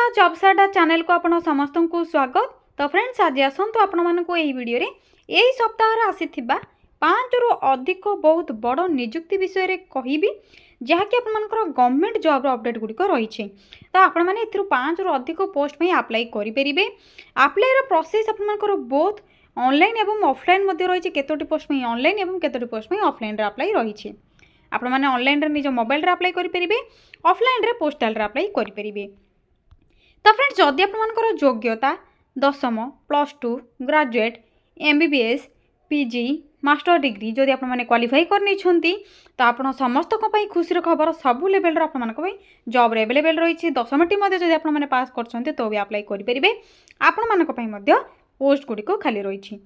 Odisha jobs अड्डा channel को आपण समस्त को स्वागत। तो फ्रेंड्स आज आसतु आपण मानक यही वीडियो रे यही सप्ताह आसीथिबा 5 रु अधिक बहुत बड़ नियुक्ति विषय रे कहिबी जहाँकि आपनकर गवर्नमेंट जॉब अपडेट गुड़िक रही। तो आपण मैंने 5 रु अधिक पोस्ट में अप्लाई करेंगे। अप्लाई प्रोसेस आपनकर बोथ ऑनलाइन एवं ऑफलाइन रही। केतोटी पोस्ट में ऑनलाइन एवं केतोटी पोस्ट में ऑफलाइन अप्लाई रही। आपण मैंने ऑनलाइन निज मोबाइल अप्लाई करेंगे, ऑफलाइन रे पोस्टाल अप्लाई करेंगे। तो फ्रेंड्स जदि आपनकर योग्यता 10th +2 graduate MBBS PG master degree जदि आप क्वालिफाई करनी तो आप समस्त खुशी खबर सबू लेवल आप जॉब अवेलेबल रही। 10th जदि आप पास कर तो भी अप्लाई करेंगे। आपण पोस्ट गुड़िक खाली रही।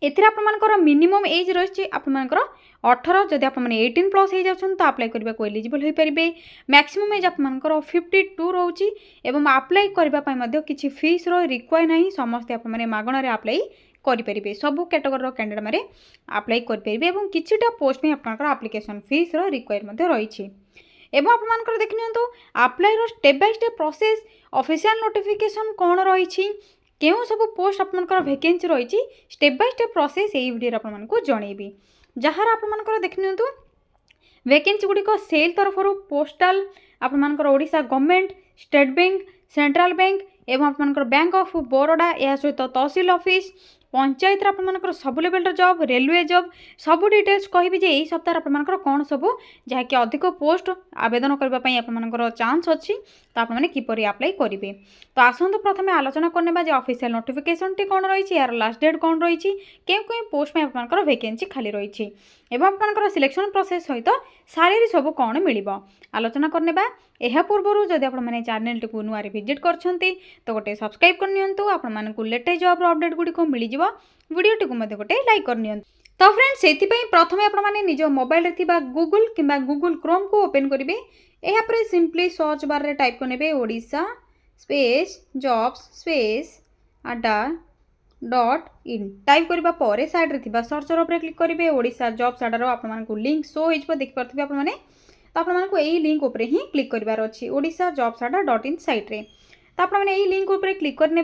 एथिर आपनकर मिनिमम एज रही आपनकर 18 जदि आप 18+ हो जाउछन तो अप्लाई करबा को एलिजिबल होई परिबे। मैक्सिमम एज आपनकर 52 रहउची एवं अप्लाई करबा पय मध्ये किछि फीस रो रिक्वायर नाही। समस्त आप माने मागणा रे अप्लाई करि परिबे। सब कैटेगरी रो कैंडिडेट माने अप्लाई करि परिबे एवं किछिटा पोस्ट में आपनकर एप्लीकेशन फीस रो रिक्वायर मध्ये रहिछि। एवं आपनकर देखनियंतु अप्लाई रो step by step process official notification कोन रहिछि, केउ सब पोस्ट आपनकर वैकेंसी रही स्टेप बाय स्टेप प्रोसेस यही वीडियो आपको जनइबी। जहाँ आपनकर देखनियंतु वैकेंसी गुड़िक सेल तरफ पोस्टाल आपनकर Odisha government, state bank, central bank एवं आपनकर बैंक ऑफ बरोडा या सहित तहसील ऑफिस पंचायत आपनकर sub level job, railway job सब डिटेल्स कहबी जे यही सप्ताह आपनकर कौन सब जहाँकि अधिक पोस्ट आवेदन करने आपनकर चांस अच्छी तो आपने किपरि अप्लाई करेंगे। तो आसतु प्रथम आलोचना करने जे ऑफिशियल नोटिफिकेशन टी कौन रही, यार लास्ट डेट कौन रही, क्यों पोस्ट में आपनकर वैकेंसी खाली रही एवं आपनकर सिलेक्शन प्रोसेस सहित सैलरी सब कौन मिल आलोचना करने। यह पूर्व जदि आपने चैनल टी नुआ विजिट कर तो गोटे सब्सक्राइब करनी आपको लेटेस्ट जॉब अपडेट गुड़िक मिल वीडियो टी गोटे लाइक करनी। तो फ्रेंड्स से प्रथम आपने निज मोबाइल गूगल किंबा गूगल क्रोम को ओपन करेंगे। यहाँ सिंपली सर्च बार रे टाइप करने ओडिशा स्पेस जॉब्स स्पेस अड्डा .in टाइप करबा परे साइड रे थिबा सर्चर ऊपर क्लिक करेंगे। ओडिशा जॉब्स अड्डा रो आपन लिंक शो हो देखि परथिबे आपन तो आपको यही लिंक ऊपर ही क्लिक करार अच्छी ओडिशा जॉब्स अड्डा .in साइट रे। तो आपने यही लिंक ऊपर क्लिक करने।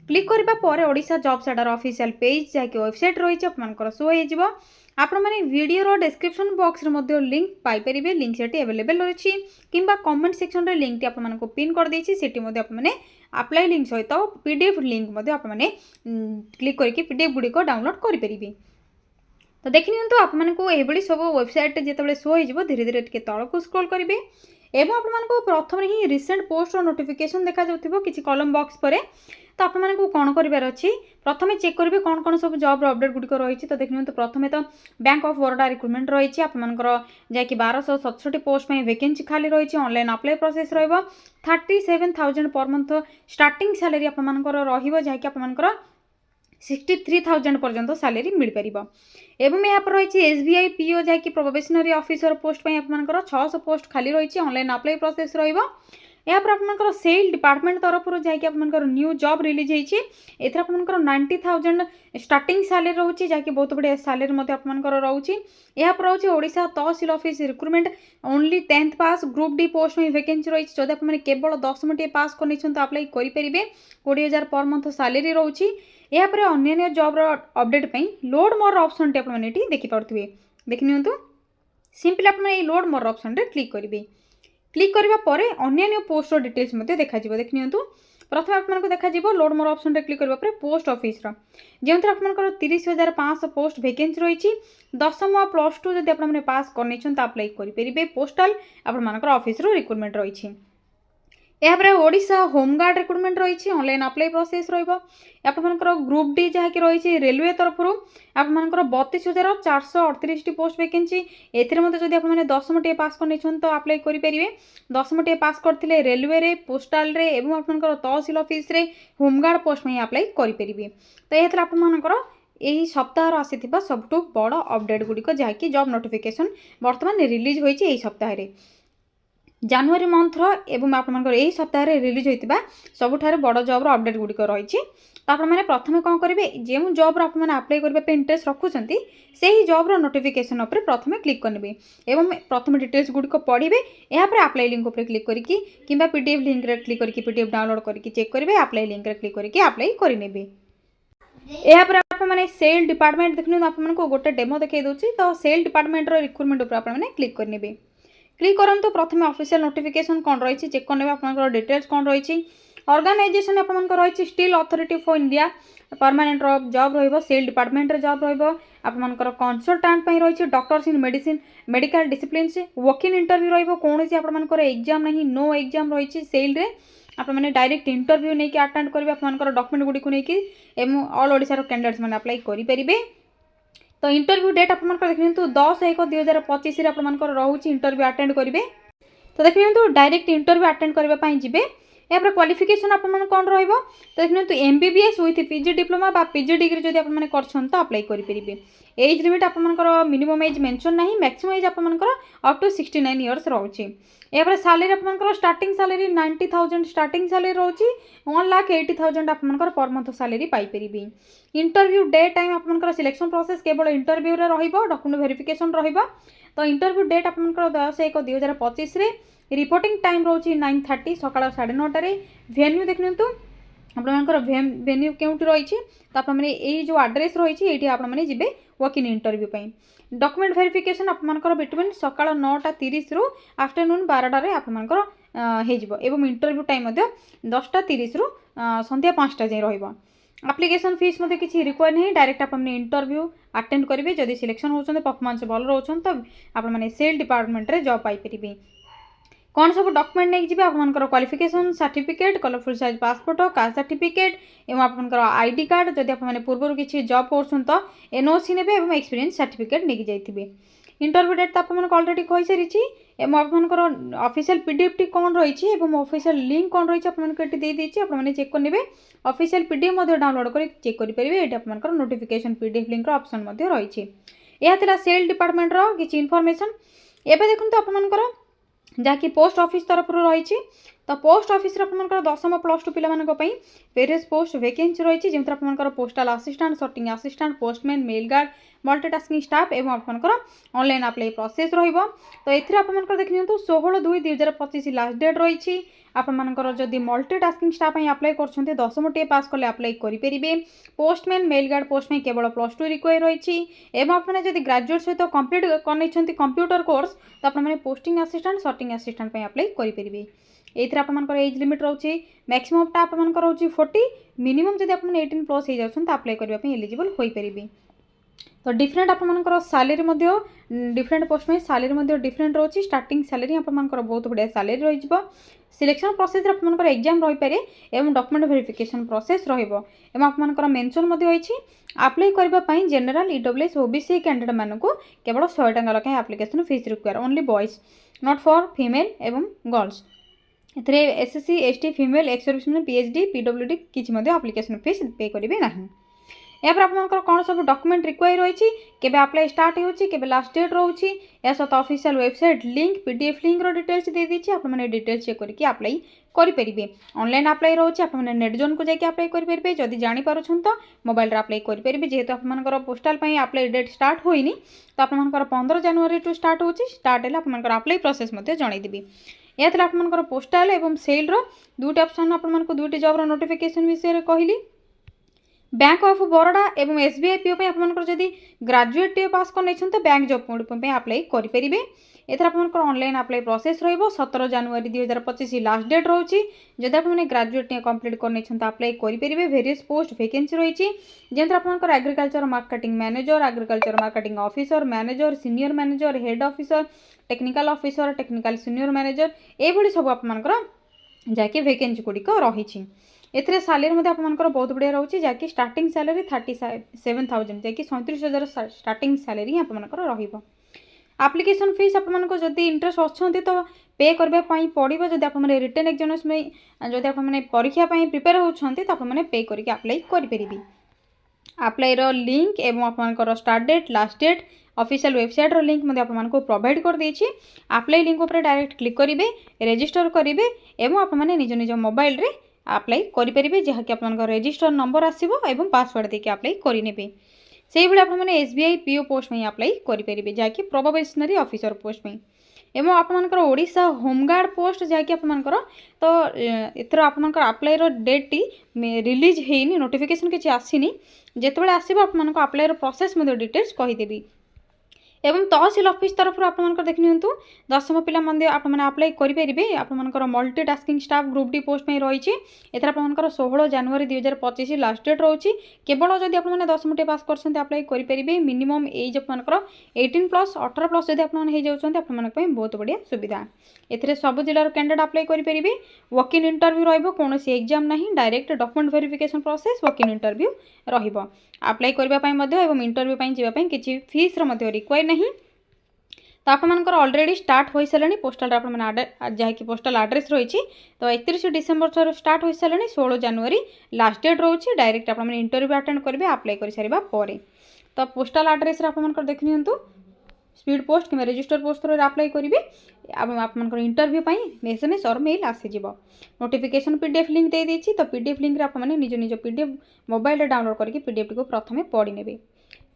क्लिक करबा परे ओडिशा जॉब्स अड्डा ऑफिशियल पेज जहाँकि वेबसाइट रही आपनकर शो हो आपने वीडियो रो डिस्क्रिप्शन बॉक्स रे लिंक पाइपर। लिंक से अवेलेबल रही किंबा कमेंट सेक्शन रे लिंक आपको पिन कर देछि सेठी मध्ये आपने अप्लाई लिंक सहित PDF लिंक आपने क्लिक करके PDF गुड़िक डाउनलोड करेंगे। तो देखिए आपको ये सब वेबसाइट जिते शो हो धीरे धीरे टे तल को स्क्रॉल करेंगे एवं आपको प्रथम ही रिसेंट पोस्ट नोटिफिकेशन देखा जाउथिबो किछि कॉलम बॉक्स पर। तो आपको कौन करार अच्छी प्रथम चेक करेंगे कौन कौन सब जॉब अपडेट गुड़िक रही। तो देखिए तो प्रथम तो बैंक ऑफ बरोडा रिक्रुटमेंट रही आपंकर जैकि 1267 पोस्ट में वैकेंसी खाली रही। ऑनलाइन अप्लाई प्रोसेस रही 37,000 पर मंथ स्टार्टिंग सैलरी आपंकर रही आपंकर 63,000 पर्यंत सैलरी मिल पार। एवं यहाँ पर रही SBI PO जहाँकि प्रोबेशनरी ऑफिसर पोस्ट में आपंकर 600 पोस्ट खाली रही। ऑनलाइन अप्लाई प्रोसेस रही यहाँ पर आपंकर सेल डिपार्टमेंट तरफ जहाँकि आपंकर न्यू जॉब रिलीज होती एथर आपंकर 90,000 स्टार्टिंग सैलरी रोचे जहाँकि बहुत बढ़िया सैलरी आपंकर रोचे। यहाँ पर रोचे ओडिशा तहसील ऑफिस रिक्रुटमेंट ओनली 10th पास ग्रुप डी पोस्ट में वैकेंसी रही। जब आपने केवल 10th पास कर अप्लाई करेंगे 20,000 पर मंथ सैलरी रोचे। यहाँ पर अन्य जॉब अपडेट लोड मोर ऑप्शन टी आपने देखिपे देखनी सिंपली आपने लोड मोर ऑप्शन रे क्लिक करेंगे। क्लिक करबा परे अन्य पोस्ट डिटेल्स देखा देखनी प्रथम आपको देखा लोड मोर ऑप्शन रे क्लिक करबा परे पोस्ट ऑफिस जो आपंकर 30,500 पोस्ट वैकेंसी रही। 10th +2 जब आपने पास कर अप्लाई करेंगे। पोस्टाल आपंकर ऑफिस रिक्रुटमेंट रही। यहाँ पर ओडिशा होमगार्ड रिक्रुटमेंट रही ऑनलाइन अप्लाई प्रोसेस रहा ग्रुप डी जहाँकि रही रेलवे तरफ आपंकर 32,438 पोस्ट वैकेंसी एथेर जब आपने 10th पास कर तो अप्लाई करेंगे। 10th पास करते रेलवे रे पोस्टाल रे एवं आपंकर तहसील ऑफिस रे होमगार्ड पोस्ट में अप्लाई करेंगे। तो ये आपंकर यही सप्ताह आसीथिबा सबठु बड़ अपडेट गुड़िक जहाँकि जॉब नोटिफिकेशन बर्तमान रिलीज होती यही सप्ताह जनवरी मंथर एवं आपंकर यही सप्ताह रिलीज होता सबुठार बड़ जॉब अपडेट गुड़िक रही। तो आपने प्रथम कौन करेंगे जो जॉब्र आप आप्लाय करने इंटरेस्ट रखुच्च से ही जॉब्र नोटिफिकेशन उपर प्रथम क्लिक करेंगे एवं प्रथम डिटेल्स गुड़िक पढ़े यापर आप्लाय लिंक उपर क्लिक करके कि पीडीएफ लिंक रे क्लिक करके पीडीएफ डाउनलोड करके चेक करेंगे आप्लाय लिंक रे क्लिक करके आप्लाय करेंगे। यापर आपने सेल डिपार्टमेंट देखने आपको गोटे डेमो देखा दूसरी तो सेल डिपार्टमेंट रिक्रुटमेंट उपर आपने क्लिक करेंगे। क्लिक करूँ प्रथम ऑफिशियल नोटिफिकेशन कौन रही चेक करने आप डिटेल्स कौन रही ऑर्गेनाइजेशन आपंकर रही steel authority for India permanent job SAIL department job रपर कंसल्टांट रही doctors in medicine medical discipline से वॉक-इन इंटरव्यू कौन आपर एग्जाम नहीं नो एग्जाम रही सेल रे आपने डायरेक्ट इंटरव्यू नहीं अटेंड करेंगे आप डॉक्यूमेंट गुड़ी को लेकिन ऑल ओडिशा कैंडिडेट्स मैंने अप्लाई करेंगे। तो इंटरव्यू डेट आप देखिए 10/1/2025 आपर रोचे इंटरव्यू अटेंड करेंगे। तो देखिए डायरेक्ट इंटरव्यू अटेंड करने जी यापर क्वालिफिकेशन आप कौन रहा तो देखिए एमबीबीएस विथ पीजी डिप्लोमा बा पीजी डिग्री जब आप कर अप्लाई करेंगे। एज लिमिट आपंकर मिनिमम एज मेंशन ना मैक्सिमम एज आपंकर अप टू 69 इयर्स रोचे। यापर सैलरी आपंकर स्टार्टिंग सैलरी 90,000 स्टार्टिंग सैलरी रोचे 1,80,000 आपंकर per month salary Piper. Interview day time आपंकर सिलेक्शन प्रोसेस केवल इंटरव्यू रे रहिबो डॉक्यूमेंट वेरिफिकेशन रहिबो। तो इंटरव्यू डेट आपंकर 10/1/2025 रिपोर्टिंग टाइम रोची 9:30 सकाळ 9:30 वेन्यू देखिए आपंकर वेन्यू क्योंटी रही तो आपने जो एड्रेस रही ये आपने जी वॉक-इन इंटरव्यू डॉक्यूमेंट वेरिफिकेशन आपंकर बिटवीन सकाळ 9:30 रु आफ्टरनून 12 आपंकर हो इंटरव्यू टाइम 10:30 रु संध्या 5टा जाए रहा। एप्लिकेशन फीस किसी रिक्वायर नहीं डायरेक्ट आपने इंटरव्यू अटेंड करेंगे जदि सिलेक्शन होती परफॉर्मेंस भल रोचन तो आपने सेल डिपार्टमेंट रे जॉब पाइपर। कौन सब डॉक्यूमेंट नहीं जी आपंकर qualification certificate colourful size passport caste certificate एवं आपंकर आईडी कार्ड जदि आपने पूर्व किसी जॉब कर तो एनओसी ने एक्सपीरियंस सर्टिफिकेट नहीं जाइए। इंटरव्यू डेट तो आपको ऑलरेडी कही सारी एवं आपंकर ऑफिशियल पीडीएफ टी कौन रही ऑफिशियल लिंक कौन रही आपने चेक करेंगे ऑफिशियल पीडीएफ डाउनलोड कर चेक करेंगे ये आपंकर नोटिफिकेशन पीडीएफ लिंक ऑप्शन रही। यह सेल डिपार्टमेंट किसी इनफॉरमेशन। एवं देखते आपंकर जहाँकि पोस्ट ऑफिस तरफ रही तो पोस्ट ऑफिस आपंकर 10th + 2 पिलामानंको वेरियस पोस्ट वैकेंसी रही जमीन आपंकर postal assistant sorting assistant postman mail guard multitasking staff एवं आपंकर ऑनलाइन अप्लाई प्रोसेस रहिबो। तो एथिरे आपंकर देखिए 16/2/2025 लास्ट डेट रही आपंकर जदि मल्टीटास्किंग स्टाफ अप्लाई कर 10th टे पास कले अप्लाई करेंगे। पोस्टमैन मेल गार्ड पोस्ट में केवल +2 रिक्वायर रही एवं आपने जब ग्रेजुएट सहित कंप्लीट कर कंप्यूटर कोर्स तो आपने posting assistant sorting assistant apply करेंगे। ये आपंकर एज लिमिट रोचे मैक्सिमम टा आपंकर रोचे 40 मिनिमम जब आप 18+ हो जाते अप्लाई करने एलिजिबल हो पारे। तो डिफरेंट आपंकर सैलरी डिफरेंट पोस्ट में सैलरी डिफरेंट रोचे स्टार्टिंग सैलरी आपंकर बहुत बढ़िया सैलरी रही सिलेक्शन प्रोसेस आपंकर एग्जाम रही पारे एवं डॉक्यूमेंट वेरिफिकेशन प्रोसेस रहा आपंकर मेंशन होती अप्लाई करने जनरल ईडब्ल्यूएस ओबीसी कैंडिडेट मानक केवल 100 टंका लखाएं application fees require only boys not for female एवं गर्ल्स। एथिरे SSC ST female ex serviceman PhD PWD किसी एप्लिकेशन फीस पे करेंगे ना। यापर आपंकर कौन सब डॉक्यूमेंट रिक्वायर रही केबे अप्लाई स्टार्ट हो लास्ट डेट रोचे या सहित official website link PDF link details दे दीजिए आपने डिटेल्स चेक करके अप्लाई करेंगे। ऑनलाइन अप्लाई रोचे आपने नेट जोन को जाके अप्लाई करेंगे जदि जापर तो मोबाइल अप्लाई करेंगे जेहेतु आपंकर पोस्टाल अप्लाई डेट स्टार्ट होनी तो आपंकर 15 जनवरी टू स्टार्ट हो स्टार्ट है आपंकर अप्लाई प्रोसेस जनईदेवी। यह आपंकर पोस्टाल एवं सेल दुईट ऑप्शन आपको दुईट जॉब्र नोटिफिकेशन विषय कहली। बैंक ऑफ बरोडा एवं एसबीआई पीओ आपंकर जदि ग्रेजुएट टीओ पास कर नहीं तो बैंक जॉब अप्लाई करेंगे। एथर आपंकर ऑनलाइन अप्लाई प्रोसेस रहिबो 17 जनवरी 2025 लास्ट डेट रोची जदि आपने ग्रेजुएट कंप्लीट कर नहीं तो अप्लाई करेंगे। वेरियस पोस्ट वैकेंसी रही जमीन आपंकर agriculture marketing manager agriculture marketing officer manager senior manager head officer technical senior manager ये सब आपंकर जहाँकि वैकेंसी गुड़िक रही। एथिरे सैलरी आपंकर बहुत बढ़िया रोचे जहाँकि स्टार्टिंग सैलरी 37,000 जहाँकि 37,000 स्टार्टिंग सैलरी आपंकर रहिबो। एप्लिकेशन फीस आपको जदि इंटरेस्ट अच्छा तो पे करने पड़ो जब आप रिटन एग्जामिनेशन में जब आप परीक्षा प्रिपेयर होती तो आपने पे करके अप्लाई करेंगे। अप्लाई लिंक एवं आपंकर start date last date official website link आपको प्रोवाइड कर देछि। अप्लाई लिंक उपर डायरेक्ट क्लिक करेंगे रजिस्टर करेंगे एवं आपने निज निज मोबाइल रे आप्लाई करेंगे जहाँकि आप रजिस्टर नंबर आसो और पासवर्ड देके अप्लाई करेंगे से भाई आपने एसबीआई पीओ पोस्ट में अप्लाई करेंगे जहाँकि प्रोबेशनरी ऑफिसर पोस्ट में एवं आपर ओडिशा होमगार्ड पोस्ट जहाँकि आपर तो एथर आपर अप्लाई डेट टी रिलीज होनी नोटिफिकेशन किसी आसीनी जिते आसो आप अप्लाई प्रोसेस डिटेल्स कहीदेवी एवं तहसिल ऑफिस तरफ आपको देखनी 10वीं पिला आपने अप्लाई करेंगे आपर multi tasking staff group D post में रही एथर आपर 16 जनवरी 2025 लास्ट डेट रोचे केवल जब आपने 10वीं पास कर अप्लाई करेंगे मिनिमम एज आपर 18+ 18+ जब आप बहुत बढ़िया सुविधा एथिरे सब जिलार कैंडिडेट अप्लाई करेंगे वॉक इन इंटरव्यू रही एग्जाम ना direct document verification process walk in interview apply करने इंटरव्यू जावाई किसी फीस रिक्वायर नहीं तो आपंकर ऑलरेडी स्टार्ट हो सारे पोस्टाल जहाँकि पोस्टाल एड्रेस रही तो 31 डिसेम्बर स्टार्ट हो सारे 16 जनवरी लास्ट डेट रोचे डायरेक्ट आप इंटरव्यू अटेंड करेंगे अप्लाई कर सारा पर तो पोस्टाल एड्रेस आपंकर देखनी स्पीड पोस्ट कि रजिस्टर पोस्ट अप्लाई करेंगे आप इंटरव्यू एसएमएस और मेल आसीज नोटिफिकेशन पीडीएफ लिंक दे देती तो पीडीएफ लिंक आपने निज निज पीडीएफ मोबाइल डाउनलोड करके पीडीएफ टी को प्रथम पढ़ी ने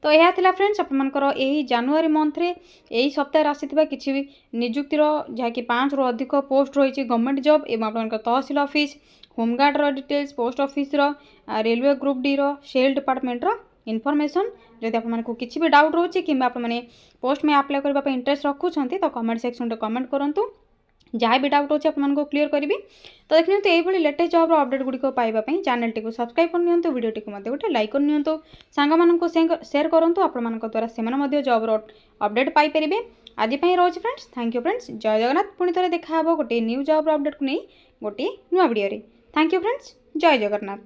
तो यह था फ्रेंड्स आपर यही जनवरी मंथ रे यही सप्ताह आसीथिबा किछि भी नियुक्तिर जहाँकि 5 रु अधिक पोस्ट रही गवर्नमेंट जॉब एवं आप tehsil office home guard details post office railway group D cell department information जदि आपको किसी भी डाउट रोचे कि आपने पोस्ट में अप्लाई करने इंटरेस्ट रखुंट तो कमेंट सेक्शन में कमेंट करूँ जहाँ भी डाउट अच्छे आपको क्लीयर करी तो देखिए तो यही लेटेस्ट जॉब अपडेट गुड़िक पाइबापी चैनल टी सब्सक्राइब करनी वीडियो टी गोटे लाइक करनी सांग शेयर करूँ आपण द्वारा से जॉब अपडेट पाइपर आज रोज फ्रेंड्स थैंक यू फ्रेंड्स जय जगन्नाथ पुणी थे देखा गोटे न्यू जॉब अपडेट को नहीं गोटे नुआ वीडियो थैंक यू फ्रेंड्स जय जगन्नाथ।